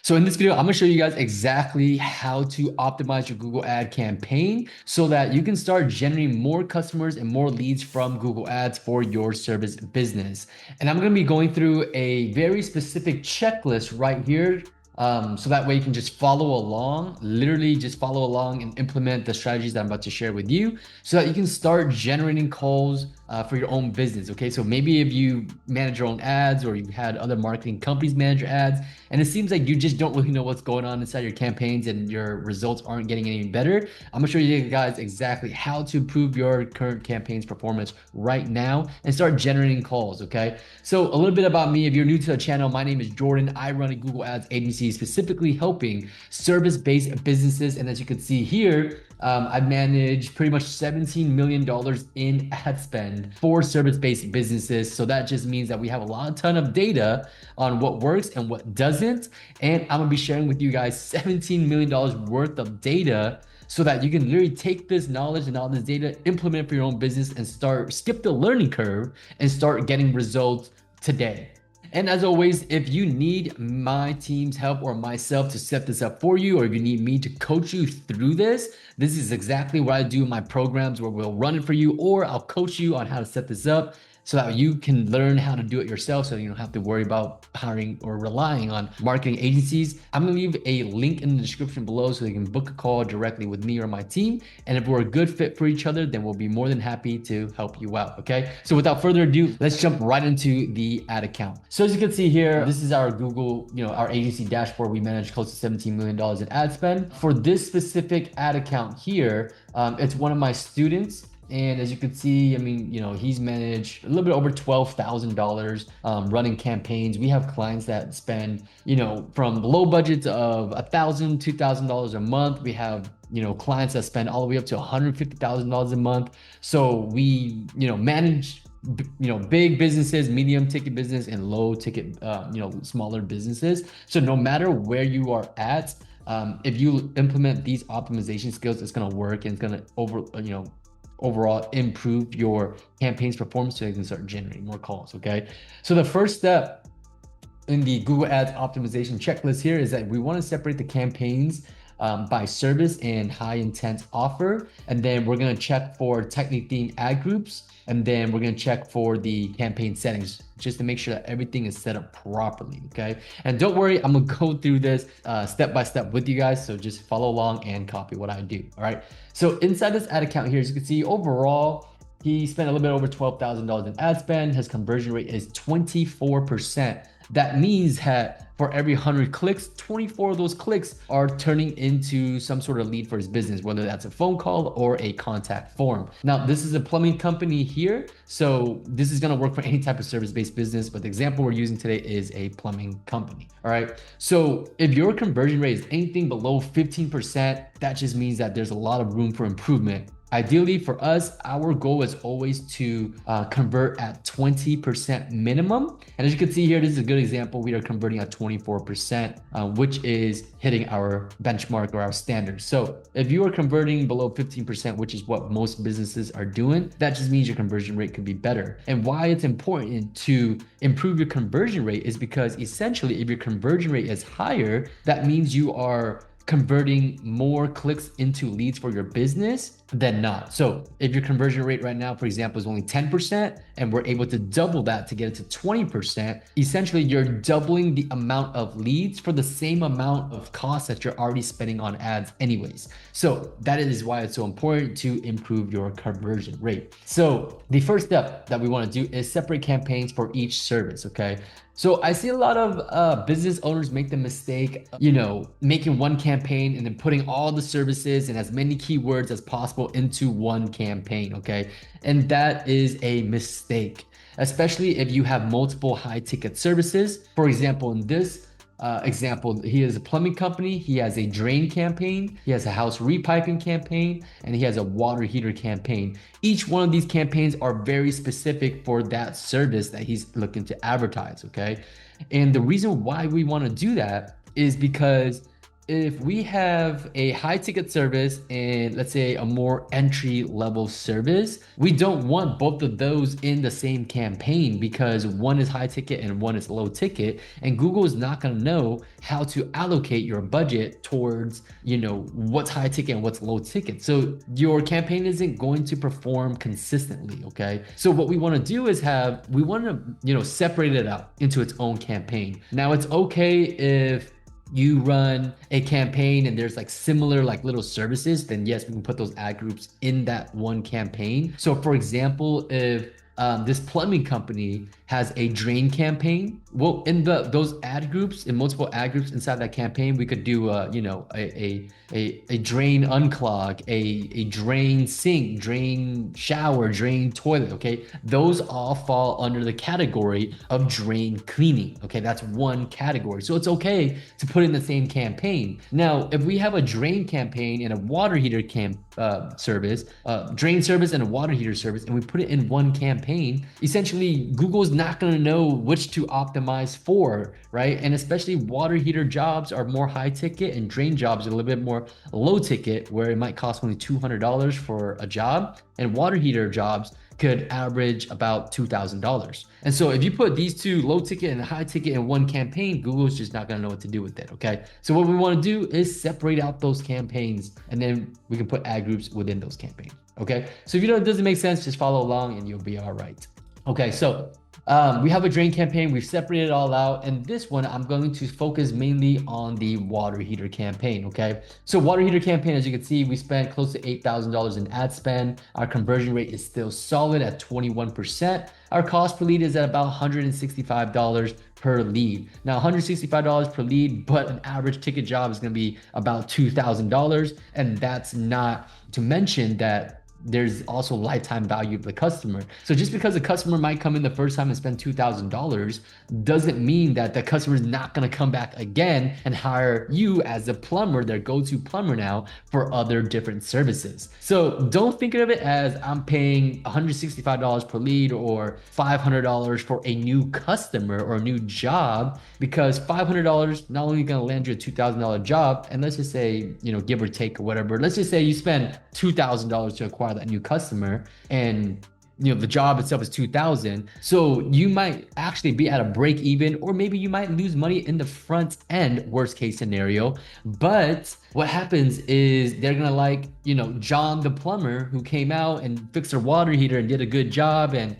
So in this video, I'm gonna show you guys exactly how to optimize your Google ad campaign so that you can start generating more customers and more leads from Google Ads for your service business. And I'm gonna be going through a very specific checklist right here. So that way you can just follow along, literally just follow along and implement the strategies that I'm about to share with you so that you can start generating calls for your own business. Okay, so maybe if you manage your own ads or you've had other marketing companies manage your ads, and it seems like you just don't really know what's going on inside your campaigns and your results aren't getting any better, I'm gonna show you guys exactly how to improve your current campaign's performance right now and start generating calls. Okay, so a little bit about me. If you're new to the channel, my name is Jordan. I run a Google Ads agency specifically helping service-based businesses, and as you can see here, I've managed pretty much $17 million in ad spend for service-based businesses. So that just means that we have a ton of data on what works and what doesn't. And I'm gonna be sharing with you guys $17 million worth of data so that you can literally take this knowledge and all this data, implement it for your own business and skip the learning curve and start getting results today. And as always, if you need my team's help or myself to set this up for you, or if you need me to coach you through this is exactly what I do in my programs where we'll run it for you, or I'll coach you on how to set this up so that you can learn how to do it yourself so you don't have to worry about hiring or relying on marketing agencies. I'm gonna leave a link in the description below so you can book a call directly with me or my team. And if we're a good fit for each other, then we'll be more than happy to help you out, okay? So without further ado, let's jump right into the ad account. So as you can see here, this is our Google, our agency dashboard. We manage close to $17 million in ad spend. For this specific ad account here, it's one of my students. And as you can see, I mean, he's managed a little bit over $12,000 running campaigns. We have clients that spend, from low budgets of $1,000, $2,000 a month. We have, clients that spend all the way up to $150,000 a month. So we, manage, big businesses, medium ticket business, and low ticket, smaller businesses. So no matter where you are at, if you implement these optimization skills, it's going to work and it's going to overall improve your campaign's performance so you can start generating more calls. Okay, so the first step in the Google Ads optimization checklist here is that we want to separate the campaigns by service and high intent offer, and then we're going to check for tightly themed ad groups, and then we're going to check for the campaign settings just to make sure that everything is set up properly. Okay, and don't worry, I'm gonna go through this step by step with you guys, so just follow along and copy what I do. All right, so inside this ad account here, as you can see, overall he spent a little bit over $12,000 in ad spend. His conversion rate is 24%. That means that for every 100 clicks, 24 of those clicks are turning into some sort of lead for his business, whether that's a phone call or a contact form. Now, this is a plumbing company here, so this is going to work for any type of service-based business, but the example we're using today is a plumbing company. All right, so if your conversion rate is anything below 15%, that just means that there's a lot of room for improvement. Ideally for us, our goal is always to convert at 20% minimum. And as you can see here, this is a good example. We are converting at 24%, which is hitting our benchmark or our standards. So if you are converting below 15%, which is what most businesses are doing, that just means your conversion rate could be better. And why it's important to improve your conversion rate is because essentially if your conversion rate is higher, that means you are converting more clicks into leads for your business than not. So if your conversion rate right now, for example, is only 10% and we're able to double that to get it to 20%, essentially you're doubling the amount of leads for the same amount of cost that you're already spending on ads anyways. So that is why it's so important to improve your conversion rate. So the first step that we want to do is separate campaigns for each service. Okay, so I see a lot of business owners make the mistake, making one campaign and then putting all the services and as many keywords as possible into one campaign, okay? And that is a mistake, especially if you have multiple high ticket services. For example, in this example, he is a plumbing company, he has a drain campaign, he has a house repiping campaign, and he has a water heater campaign. Each one of these campaigns are very specific for that service that he's looking to advertise, okay? And the reason why we want to do that is because if we have a high ticket service and let's say a more entry level service, we don't want both of those in the same campaign because one is high ticket and one is low ticket. And Google is not going to know how to allocate your budget towards, what's high ticket and what's low ticket. So your campaign isn't going to perform consistently. Okay. So what we want to do is we want to, separate it out into its own campaign. Now it's okay if you run a campaign and there's like similar like little services, then yes, we can put those ad groups in that one campaign. So for example, if this plumbing company has a drain campaign, well, in those ad groups, in multiple ad groups inside that campaign, we could do a drain unclog, a drain sink, drain shower, drain toilet. Okay, those all fall under the category of drain cleaning. Okay, that's one category, so it's okay to put in the same campaign. Now, if we have a drain campaign and a water heater service, drain service and a water heater service, and we put it in one campaign, essentially Google's not going to know which to optimize for, right? And especially water heater jobs are more high ticket and drain jobs are a little bit more low ticket, where it might cost only $200 for a job, and water heater jobs could average about $2,000. And so if you put these two, low ticket and high ticket, in one campaign, Google's just not going to know what to do with it. Okay. So what we want to do is separate out those campaigns, and then we can put ad groups within those campaigns. Okay. So if it doesn't make sense, just follow along and you'll be all right. Okay. So we have a drain campaign. We've separated it all out. And this one, I'm going to focus mainly on the water heater campaign. Okay. So water heater campaign, as you can see, we spent close to $8,000 in ad spend. Our conversion rate is still solid at 21%. Our cost per lead is at about $165 per lead. Now, $165 per lead, but an average ticket job is going to be about $2,000. And that's not to mention that there's also lifetime value of the customer. So just because a customer might come in the first time and spend $2,000 doesn't mean that the customer is not going to come back again and hire you as a plumber, their go-to plumber now, for other different services. So don't think of it as I'm paying $165 per lead or $500 for a new customer or a new job, because $500 not only going to land you a $2,000 job, and let's just say, give or take or whatever, let's just say you spend $2,000 to acquire that new customer, and the job itself is 2,000. So you might actually be at a break even, or maybe you might lose money in the front end, worst case scenario. But what happens is they're gonna like, John the plumber who came out and fixed their water heater and did a good job, and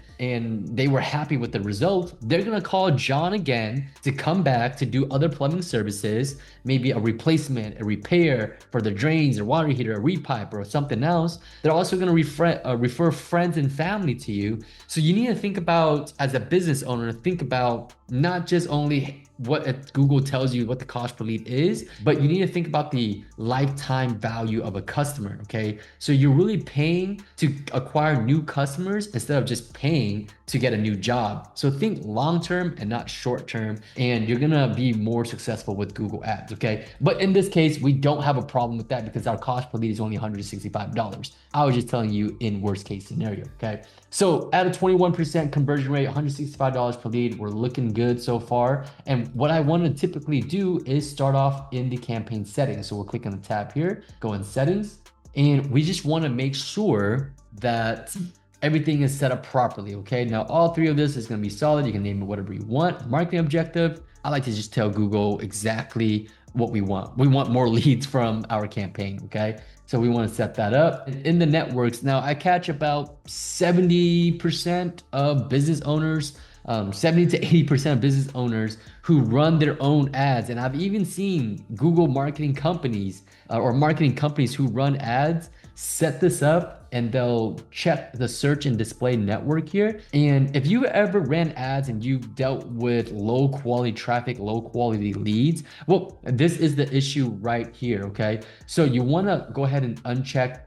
they were happy with the result. They're gonna call John again to come back to do other plumbing services, maybe a replacement, a repair for the drains or water heater, a repipe or something else. They're also gonna refer friends and family to you. So you need to think about, as a business owner, think about not just only what Google tells you what the cost per lead is, but you need to think about the lifetime value of a customer. Okay. So you're really paying to acquire new customers instead of just paying to get a new job. So think long-term and not short-term, and you're going to be more successful with Google Ads. Okay. But in this case, we don't have a problem with that because our cost per lead is only $165. I was just telling you in worst case scenario. Okay. So at a 21% conversion rate, $165 per lead, we're looking good so far. And what I want to typically do is start off in the campaign settings. So we'll click on the tab here, go in settings, and we just want to make sure that everything is set up properly. Okay. Now all three of this is going to be solid. You can name it whatever you want. Marketing objective, I like to just tell Google exactly what we want. We want more leads from our campaign. Okay. So we want to set that up in the networks. Now I catch about 70% of business owners, 70 to 80% of business owners who run their own ads. And I've even seen Google marketing companies or marketing companies who run ads set this up, and they'll check the search and display network here. And if you ever ran ads and you dealt with low quality traffic, low quality leads, well, this is the issue right here. Okay. So you want to go ahead and uncheck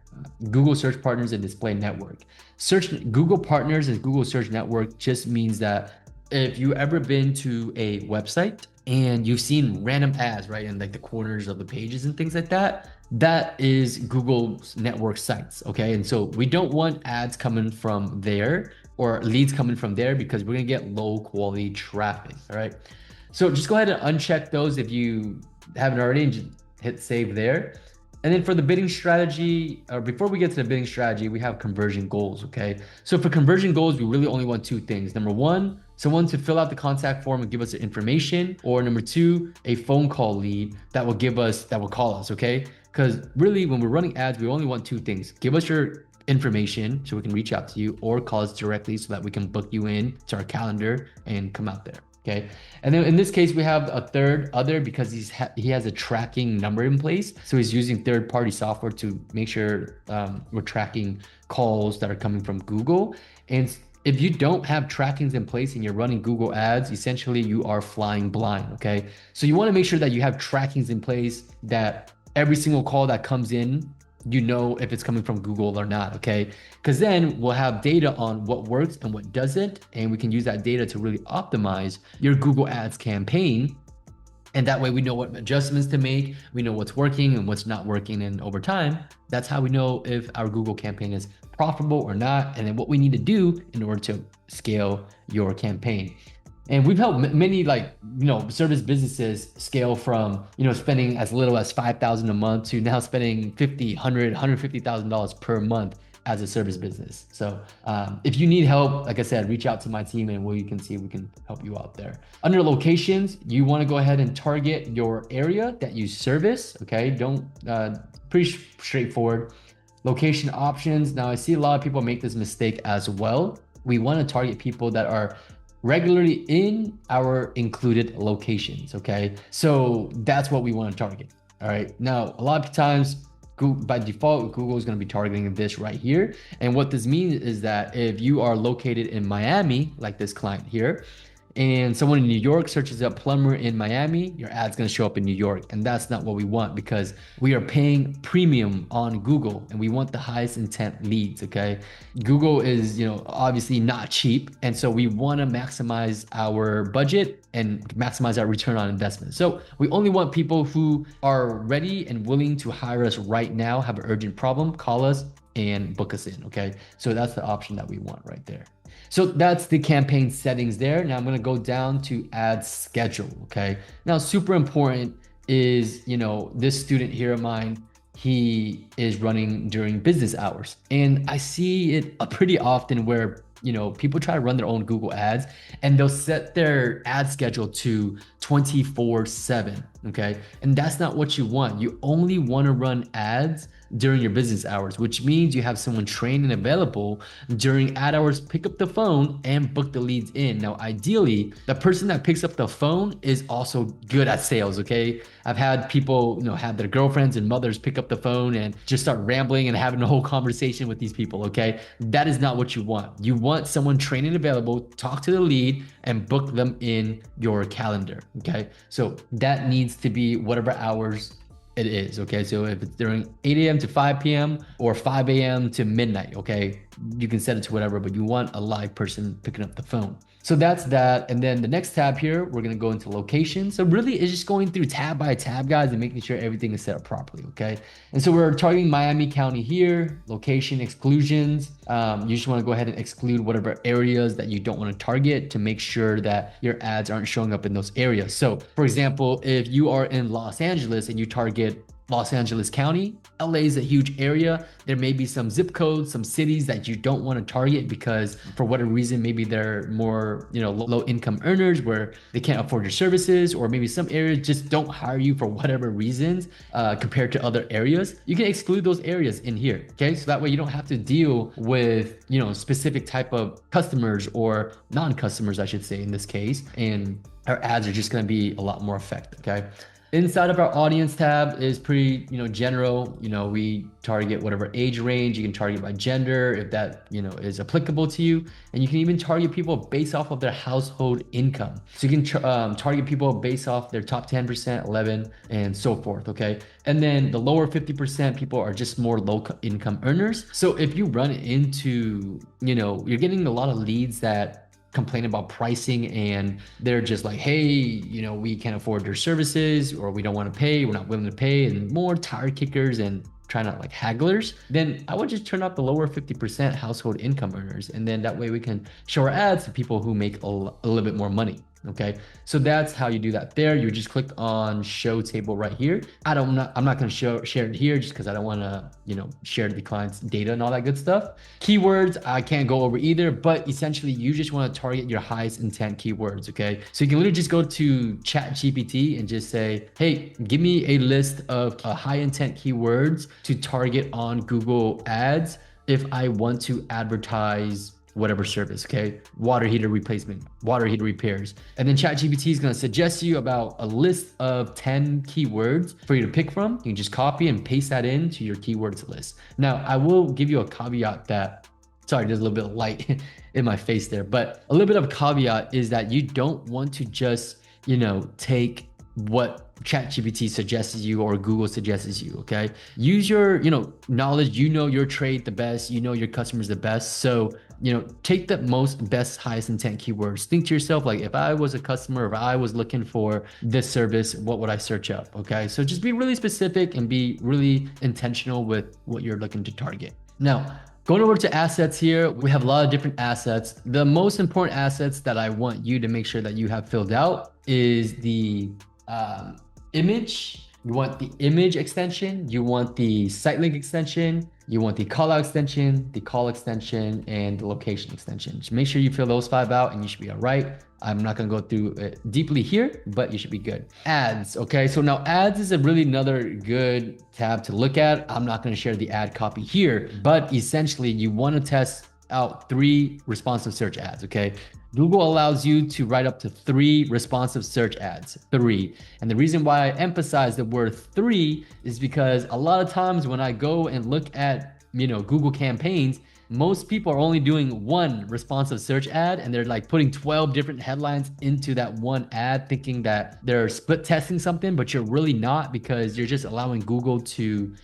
Google Search Partners and Display Network. Google Partners and Google Search Network just means that if you ever been to a website and you've seen random ads, right, in like the corners of the pages and things like that, that is Google's network sites. Okay. And so we don't want ads coming from there or leads coming from there because we're going to get low quality traffic. All right. So just go ahead and uncheck those if you haven't already, and just hit save there. And then for the bidding strategy, or before we get to the bidding strategy, we have conversion goals, okay? So for conversion goals, we really only want two things. Number one, someone to fill out the contact form and give us the information, or number two, a phone call lead that will call us, okay? Because really, when we're running ads, we only want two things. Give us your information so we can reach out to you, or call us directly so that we can book you in to our calendar and come out there. Okay. And then in this case, we have a third other because he has a tracking number in place. So he's using third-party software to make sure we're tracking calls that are coming from Google. And if you don't have trackings in place and you're running Google ads, essentially you are flying blind. Okay. So you want to make sure that you have trackings in place, that every single call that comes in, you know if it's coming from Google or not, okay? Because then we'll have data on what works and what doesn't, and we can use that data to really optimize your Google Ads campaign. And that way we know what adjustments to make, we know what's working and what's not working, and over time, that's how we know if our Google campaign is profitable or not, and then what we need to do in order to scale your campaign. And we've helped many service businesses scale from, spending as little as $5,000 a month to now spending $50, $100, $150,000 per month as a service business. So if you need help, like I said, reach out to my team and we can see if we can help you out there. Under locations, you want to go ahead and target your area that you service. Okay, pretty straightforward. Location options. Now I see a lot of people make this mistake as well. We want to target people that are regularly in our included locations, okay? So that's what we want to target, all right? Now, a lot of times, by default, Google is going to be targeting this right here. And what this means is that if you are located in Miami, like this client here, and someone in New York searches up plumber in Miami, your ad's going to show up in New York. And that's not what we want, because we are paying premium on Google and we want the highest intent leads, okay? Google is, obviously not cheap. And so we want to maximize our budget and maximize our return on investment. So we only want people who are ready and willing to hire us right now, have an urgent problem, call us and book us in, okay? So that's the option that we want right there. So that's the campaign settings there. Now I'm going to go down to ad schedule. Okay. Now, super important is, this student here of mine, he is running during business hours. And I see it pretty often where, people try to run their own Google ads and they'll set their ad schedule to 24/7. Okay. And that's not what you want. You only want to run ads during your business hours, which means you have someone trained and available during ad hours, pick up the phone and book the leads in. Now, ideally, the person that picks up the phone is also good at sales, okay? I've had people, have their girlfriends and mothers pick up the phone and just start rambling and having a whole conversation with these people, okay? That is not what you want. You want someone trained and available, talk to the lead and book them in your calendar, okay? So that needs to be whatever hours it is, okay? So if it's during 8 a.m. to 5 p.m. or 5 a.m. to midnight, okay? You can set it to whatever, but you want a live person picking up the phone. So that's that. And then the next tab here, we're gonna go into location. So really it's just going through tab by tab, guys, and making sure everything is set up properly, okay? And so we're targeting Miami County here, location exclusions. You just wanna go ahead and exclude whatever areas that you don't wanna target to make sure that your ads aren't showing up in those areas. So for example, if you are in Los Angeles and you target Los Angeles County, LA is a huge area. There may be some zip codes, some cities that you don't want to target because for whatever reason, maybe they're more, low income earners where they can't afford your services, or maybe some areas just don't hire you for whatever reasons compared to other areas. You can exclude those areas in here, okay? So that way you don't have to deal with, specific type of customers or non-customers, I should say in this case. And our ads are just going to be a lot more effective, okay? Inside of our audience tab is pretty, general. We target whatever age range. You can target by gender if that, is applicable to you. And you can even target people based off of their household income. So you can target people based off their top 10%, 11, and so forth, okay? And then the lower 50% people are just more low income earners. So if you run into, you're getting a lot of leads that complain about pricing and they're just like, hey, we can't afford your services, or we don't want to pay, we're not willing to pay, and more tire kickers and trying to hagglers, then I would just turn up the lower 50% household income earners. And then that way we can show our ads to people who make a little bit more money. Okay, so that's how you do that there. You just click on show table right here. I'm not going to share it here just because I don't want to, share the client's data and all that good stuff. Keywords, I can't go over either, but essentially you just want to target your highest intent keywords. Okay, so you can literally just go to ChatGPT and just say, hey, give me a list of high intent keywords to target on Google Ads if I want to advertise whatever service, okay? Water heater replacement, water heater repairs. And then ChatGPT is gonna suggest you about a list of 10 keywords for you to pick from. You can just copy and paste that into your keywords list. Now, I will give you a caveat that, sorry, there's a little bit of light in my face there, but a little bit of caveat is that you don't want to just, take what ChatGPT suggests you or Google suggests you, okay? Use your, knowledge, your trade the best, your customers the best. So, take the best, highest intent keywords. Think to yourself, like, if I was a customer, if I was looking for this service, what would I search up, okay? So just be really specific and be really intentional with what you're looking to target. Now, going over to assets here, we have a lot of different assets. The most important assets that I want you to make sure that you have filled out is the image. You want the image extension, you want the site link extension, you want the call out extension, the call extension, and the location extension. Just make sure you fill those 5 out and you should be all right. I'm not gonna go through it deeply here, but you should be good. Ads, okay? So now ads is another good tab to look at. I'm not gonna share the ad copy here, but essentially you wanna test out 3 responsive search ads, okay? Google allows you to write up to 3 responsive search ads, 3. And the reason why I emphasize the word 3 is because a lot of times when I go and look at, Google campaigns, most people are only doing 1 responsive search ad and they're like putting 12 different headlines into that one ad thinking that they're split testing something, but you're really not, because you're just allowing Google to,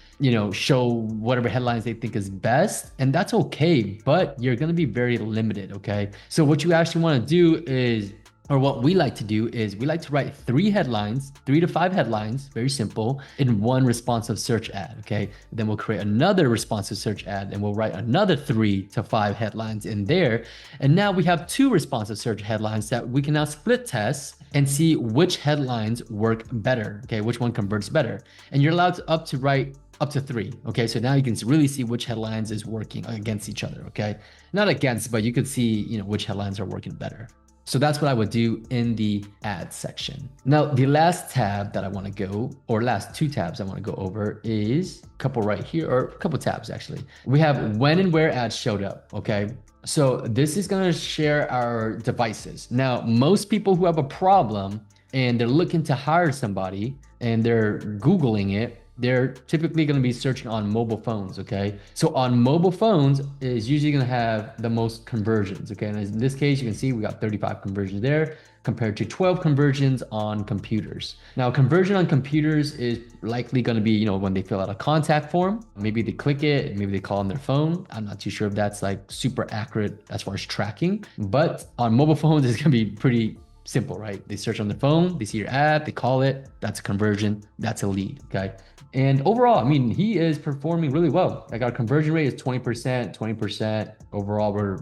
show whatever headlines they think is best. And that's okay, but you're going to be very limited. Okay. So what you actually want to do is, or what we like to do is we like to write 3 headlines, 3 to 5 headlines, very simple, in 1 responsive search ad, okay? Then we'll create another responsive search ad and we'll write another 3 to 5 headlines in there. And now we have 2 responsive search headlines that we can now split test and see which headlines work better, okay? Which one converts better. And you're allowed to write up to 3, okay? So now you can really see which headlines is working against each other, okay? Not against, but you could see, which headlines are working better. So that's what I would do in the ads section. Now, the last tab that I want to go, or last 2 tabs I want to go over is a couple right here, or a couple tabs actually. We have when and where ads showed up, okay? So this is going to share our devices. Now, most people who have a problem and they're looking to hire somebody and they're Googling it, they're typically going to be searching on mobile phones, okay? So on mobile phones is usually going to have the most conversions, okay? And in this case, you can see we got 35 conversions there compared to 12 conversions on computers. Now, conversion on computers is likely going to be, when they fill out a contact form, maybe they click it, maybe they call on their phone. I'm not too sure if that's like super accurate as far as tracking, but on mobile phones, it's going to be pretty simple, right? They search on their phone, they see your ad, they call it, that's a conversion, that's a lead, okay? And overall, I mean, he is performing really well. Like our conversion rate is 20%. Overall, we're,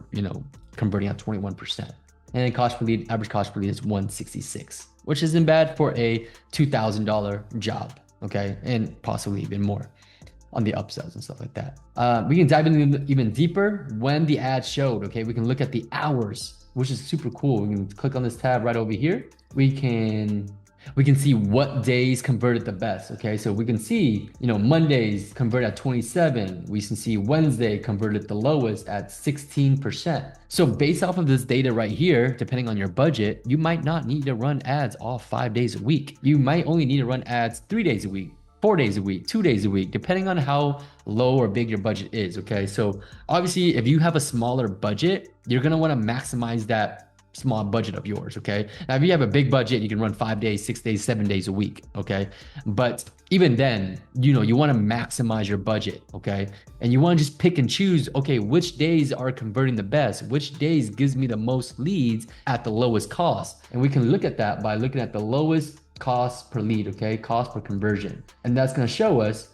converting at 21%. And then cost per lead, average cost per lead is 166, which isn't bad for a $2,000 job, okay? And possibly even more on the upsells and stuff like that. We can dive in even deeper when the ad showed, okay? We can look at the hours, which is super cool. We can click on this tab right over here. We can see what days converted the best, okay? So we can see, Mondays convert at 27. We can see Wednesday converted the lowest at 16%. So based off of this data right here, depending on your budget, you might not need to run ads all 5 days a week. You might only need to run ads 3 days a week, 4 days a week, 2 days a week, depending on how low or big your budget is, okay? So obviously, if you have a smaller budget, you're gonna wanna maximize that small budget of yours, okay? Now, if you have a big budget, you can run 5 days, 6 days, 7 days a week, okay? But even then, you wanna maximize your budget, okay? And you wanna just pick and choose, okay, which days are converting the best? Which days gives me the most leads at the lowest cost? And we can look at that by looking at the lowest cost per lead, okay? Cost per conversion. And that's gonna show us,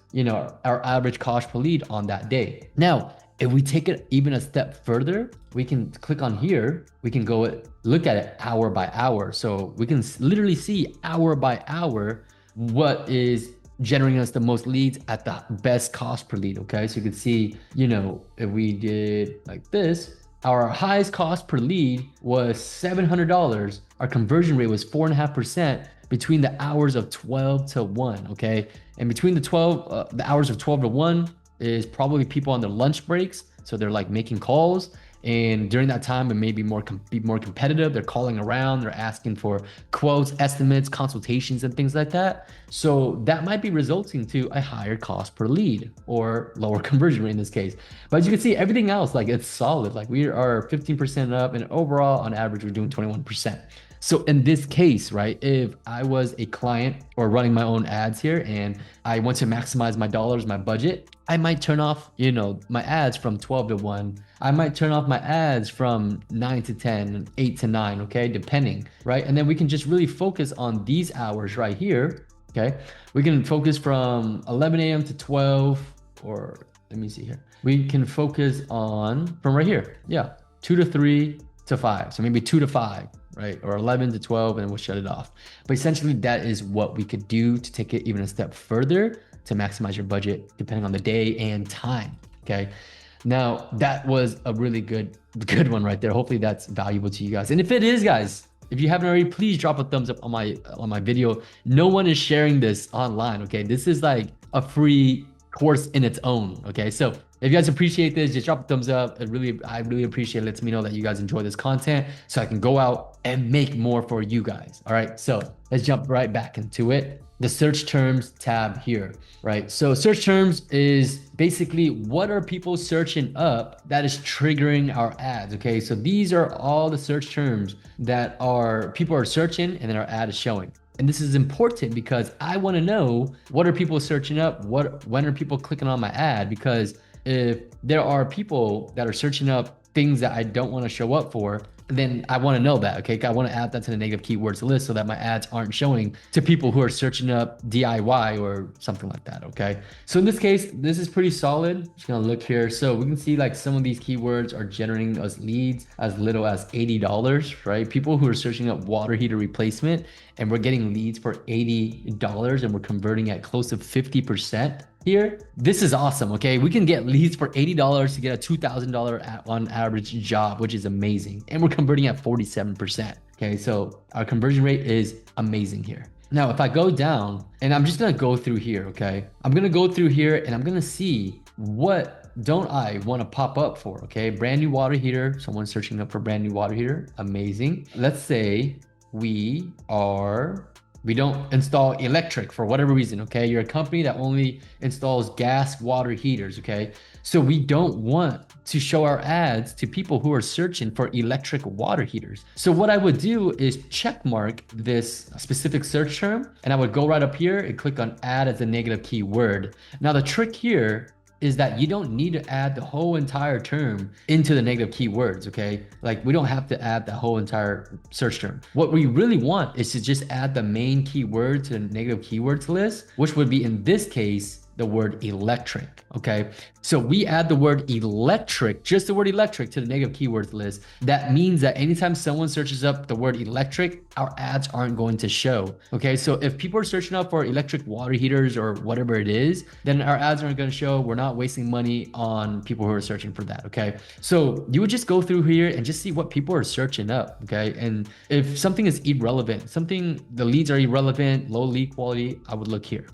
our average cost per lead on that day. Now, If we take it even a step further, we can click on here. We can go look at it hour by hour. So we can literally see hour by hour what is generating us the most leads at the best cost per lead. Okay. So you can see, if we did like this, our highest cost per lead was $700. Our conversion rate was 4.5% between the hours of 12 to 1. Okay. And between the hours of 12 to 1 is probably people on their lunch breaks. So they're like making calls. And during that time, it may be more competitive. They're calling around, they're asking for quotes, estimates, consultations, and things like that. So that might be resulting to a higher cost per lead or lower conversion rate in this case. But as you can see, everything else, like it's solid. Like we are 15% up, and overall, on average, we're doing 21%. So in this case, right, if I was a client or running my own ads here and I want to maximize my dollars, my budget, I might turn off, my ads from 12 to 1. I might turn off my ads from 9 to 10, 8 to 9, okay, depending, right? And then we can just really focus on these hours right here, okay? We can focus from 11 a.m. to 12, or let me see here. We can focus on from right here, yeah, 2 to 3 to 5. So maybe 2 to 5. Right? Or 11 to 12, and we'll shut it off. But essentially, that is what we could do to take it even a step further to maximize your budget, depending on the day and time. Okay. Now, that was a really good one right there. Hopefully that's valuable to you guys. And if it is, guys, if you haven't already, please drop a thumbs up on my video. No one is sharing this online. Okay. This is like a free course in its own. Okay. So if you guys appreciate this, just drop a thumbs up. I really appreciate it. It lets me know that you guys enjoy this content so I can go out and make more for you guys. All right. So let's jump right back into it. The search terms tab here, right? So search terms is basically what are people searching up that is triggering our ads. Okay. So these are all the search terms that people are searching and then our ad is showing. And this is important because I want to know what are people searching up? When are people clicking on my ad? Because if there are people that are searching up things that I don't want to show up for, then I want to know that, okay? I want to add that to the negative keywords list so that my ads aren't showing to people who are searching up DIY or something like that, okay? So in this case, this is pretty solid. Just gonna look here. So we can see like some of these keywords are generating us leads as little as $80, right? People who are searching up water heater replacement, and we're getting leads for $80 and we're converting at close to 50% here. This is awesome, okay? We can get leads for $80 to get a $2,000 on average job, which is amazing. And we're converting at 47%, okay? So our conversion rate is amazing here. Now, if I go down, and I'm just gonna go through here, okay? I'm gonna go through here and I'm gonna see what don't I want to pop up for, okay? Brand new water heater, someone's searching up for brand new water heater, amazing. Let's say we don't install electric for whatever reason, okay? You're a company that only installs gas water heaters, okay? So we don't want to show our ads to people who are searching for electric water heaters. So what I would do is check mark this specific search term, and I would go right up here and click on add as a negative keyword. Now the trick here is that you don't need to add the whole entire term into the negative keywords, okay? Like we don't have to add the whole entire search term. What we really want is to just add the main keyword to the negative keywords list, which would be in this case, the word electric, okay? So we add the word electric, just the word electric to the negative keywords list. That means that anytime someone searches up the word electric, our ads aren't going to show, okay? So if people are searching up for electric water heaters or whatever it is, then our ads aren't gonna show. We're not wasting money on people who are searching for that, okay? So you would just go through here and just see what people are searching up, okay? And if something is irrelevant, the leads are irrelevant, low lead quality, I would look here.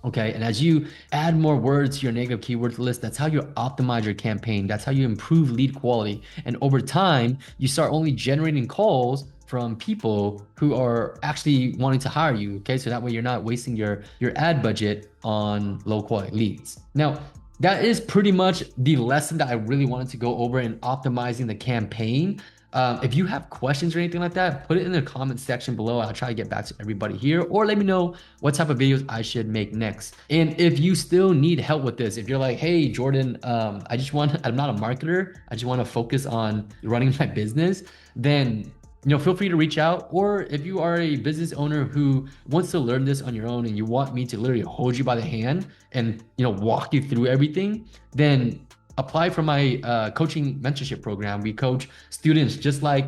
Okay, and as you add more words to your negative keywords list, that's how you optimize your campaign. That's how you improve lead quality. And over time, you start only generating calls from people who are actually wanting to hire you. Okay, so that way you're not wasting your ad budget on low quality leads. Now, that is pretty much the lesson that I really wanted to go over in optimizing the campaign. If you have questions or anything like that, put it in the comment section below. I'll try to get back to everybody here, or let me know what type of videos I should make next. And if you still need help with this, if you're like, hey, Jordan, I'm not a marketer, I just want to focus on running my business, then feel free to reach out. Or if you are a business owner who wants to learn this on your own and you want me to literally hold you by the hand and walk you through everything, then apply for my coaching mentorship program. We coach students just like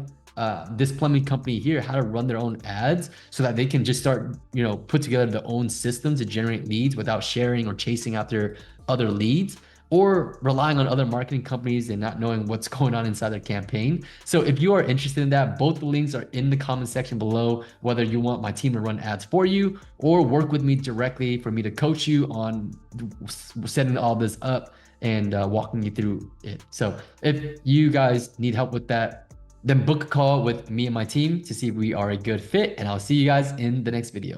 this plumbing company here, how to run their own ads so that they can just start, put together their own systems to generate leads without sharing or chasing after other leads or relying on other marketing companies and not knowing what's going on inside their campaign. So if you are interested in that, both the links are in the comment section below, whether you want my team to run ads for you or work with me directly for me to coach you on setting all this up and walking you through it. So if you guys need help with that, then book a call with me and my team to see if we are a good fit. And I'll see you guys in the next video.